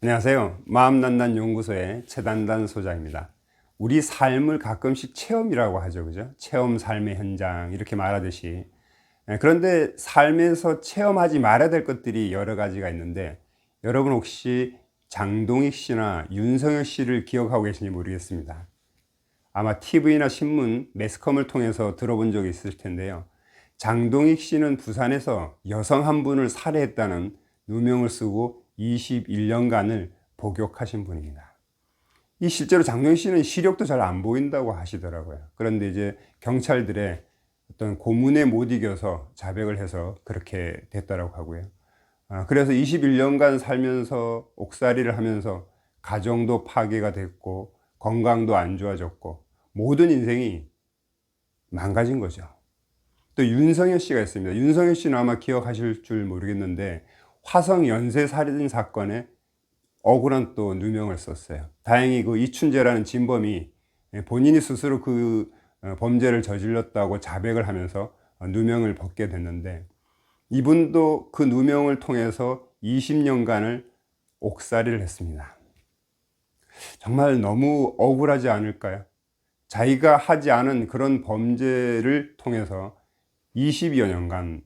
안녕하세요. 마음단단 연구소의 최단단 소장입니다. 우리 삶을 가끔씩 체험이라고 하죠. 그죠? 체험 삶의 현장 이렇게 말하듯이. 그런데 삶에서 체험하지 말아야 될 것들이 여러 가지가 있는데, 여러분 혹시 장동익 씨나 윤석열 씨를 기억하고 계신지 모르겠습니다. 아마 TV나 신문, 매스컴을 통해서 들어본 적이 있을 텐데요. 장동익 씨는 부산에서 여성 한 분을 살해했다는 누명을 쓰고 21년간을 복역하신 분입니다. 이 실제로 장동익 씨는 시력도 잘 안 보인다고 하시더라고요. 그런데 이제 경찰들의 어떤 고문에 못 이겨서 자백을 해서 그렇게 됐다고 하고요. 그래서 21년간 살면서 옥살이를 하면서 가정도 파괴가 됐고 건강도 안 좋아졌고 모든 인생이 망가진 거죠. 또 윤석열 씨가 있습니다. 윤석열 씨는 아마 기억하실 줄 모르겠는데 화성 연쇄 살인 사건에 억울한 또 누명을 썼어요. 다행히 그 이춘재라는 진범이 본인이 스스로 그 범죄를 저질렀다고 자백을 하면서 누명을 벗게 됐는데, 이분도 그 누명을 통해서 20년간을 옥살이를 했습니다. 정말 너무 억울하지 않을까요? 자기가 하지 않은 그런 범죄를 통해서 20여 년간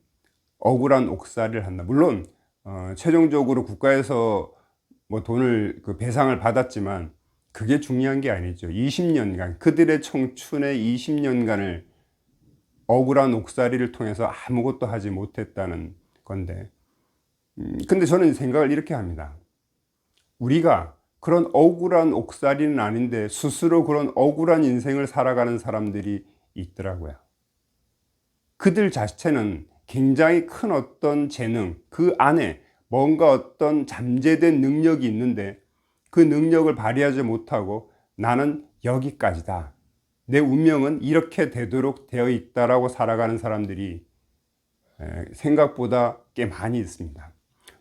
억울한 옥살이를 한다. 물론 최종적으로 국가에서 뭐 돈을 배상을 받았지만 그게 중요한 게 아니죠. 20년간 그들의 청춘의 20년간을 억울한 옥살이를 통해서 아무것도 하지 못했다는 건데, 근데 저는 생각을 이렇게 합니다. 우리가 그런 억울한 옥살이는 아닌데 스스로 그런 억울한 인생을 살아가는 사람들이 있더라고요. 그들 자체는 굉장히 큰 어떤 재능, 그 안에 뭔가 어떤 잠재된 능력이 있는데 그 능력을 발휘하지 못하고 나는 여기까지다, 내 운명은 이렇게 되도록 되어 있다라고 살아가는 사람들이 생각보다 꽤 많이 있습니다.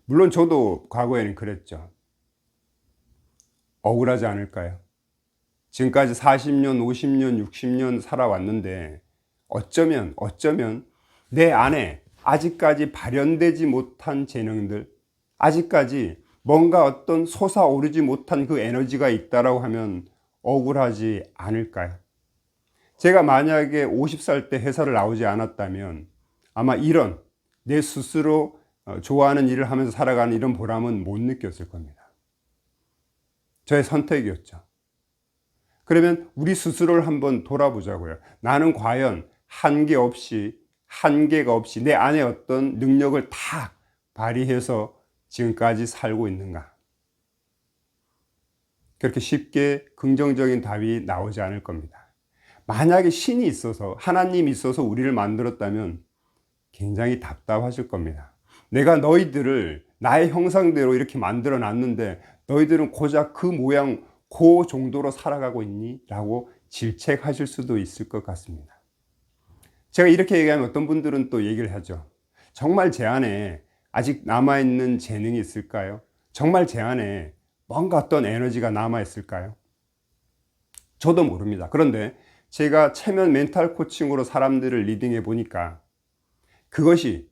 물론 저도 과거에는 그랬죠. 억울하지 않을까요? 지금까지 40년, 50년, 60년 살아왔는데 어쩌면 내 안에 아직까지 발현되지 못한 재능들, 아직까지 뭔가 어떤 솟아오르지 못한 그 에너지가 있다라고 하면 억울하지 않을까요? 제가 만약에 50살 때 회사를 나오지 않았다면 아마 이런 내 스스로 좋아하는 일을 하면서 살아가는 이런 보람은 못 느꼈을 겁니다. 저의 선택이었죠. 그러면 우리 스스로를 한번 돌아보자고요. 나는 과연 한계가 없이 내 안에 어떤 능력을 다 발휘해서 지금까지 살고 있는가? 그렇게 쉽게 긍정적인 답이 나오지 않을 겁니다. 만약에 신이 있어서, 하나님이 있어서 우리를 만들었다면 굉장히 답답하실 겁니다. 내가 너희들을 나의 형상대로 이렇게 만들어 놨는데 너희들은 고작 그 모양, 그 정도로 살아가고 있니? 라고 질책하실 수도 있을 것 같습니다. 제가 이렇게 얘기하면 어떤 분들은 또 얘기를 하죠. 정말 제 안에 아직 남아있는 재능이 있을까요? 정말 제 안에 뭔가 어떤 에너지가 남아있을까요? 저도 모릅니다. 그런데 제가 체면 멘탈 코칭으로 사람들을 리딩해 보니까 그것이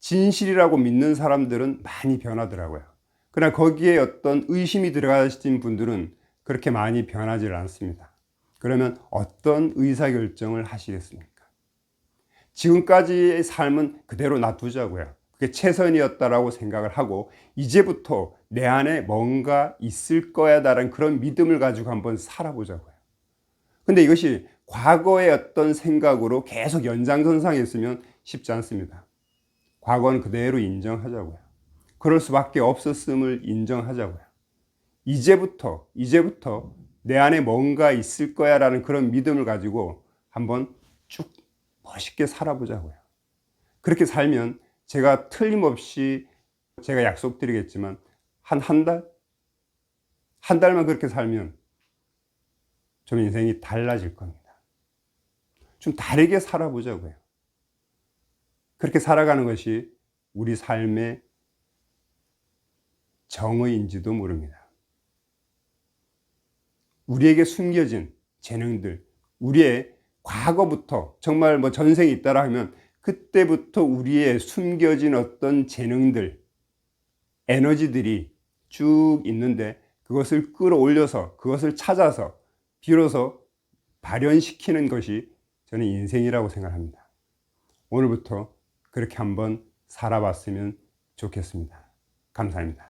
진실이라고 믿는 사람들은 많이 변하더라고요. 그러나 거기에 어떤 의심이 들어가신 분들은 그렇게 많이 변하지 않습니다. 그러면 어떤 의사결정을 하시겠습니까? 지금까지의 삶은 그대로 놔두자고요. 그게 최선이었다라고 생각을 하고 이제부터 내 안에 뭔가 있을 거야라는 그런 믿음을 가지고 한번 살아보자고요. 근데 이것이 과거의 어떤 생각으로 계속 연장선상에 있으면 쉽지 않습니다. 과거는 그대로 인정하자고요. 그럴 수밖에 없었음을 인정하자고요. 이제부터 내 안에 뭔가 있을 거야라는 그런 믿음을 가지고 한번 쭉 멋있게 살아보자고요. 그렇게 살면 제가 틀림없이, 제가 약속드리겠지만 한 달만 그렇게 살면 좀 인생이 달라질 겁니다. 좀 다르게 살아보자고요. 그렇게 살아가는 것이 우리 삶의 정의인지도 모릅니다. 우리에게 숨겨진 재능들, 우리의 과거부터 정말 뭐 전생이 있다라 하면 그때부터 우리의 숨겨진 어떤 재능들, 에너지들이 쭉 있는데 그것을 끌어올려서 그것을 찾아서 비로소 발현시키는 것이 저는 인생이라고 생각합니다. 오늘부터 그렇게 한번 살아봤으면 좋겠습니다. 감사합니다.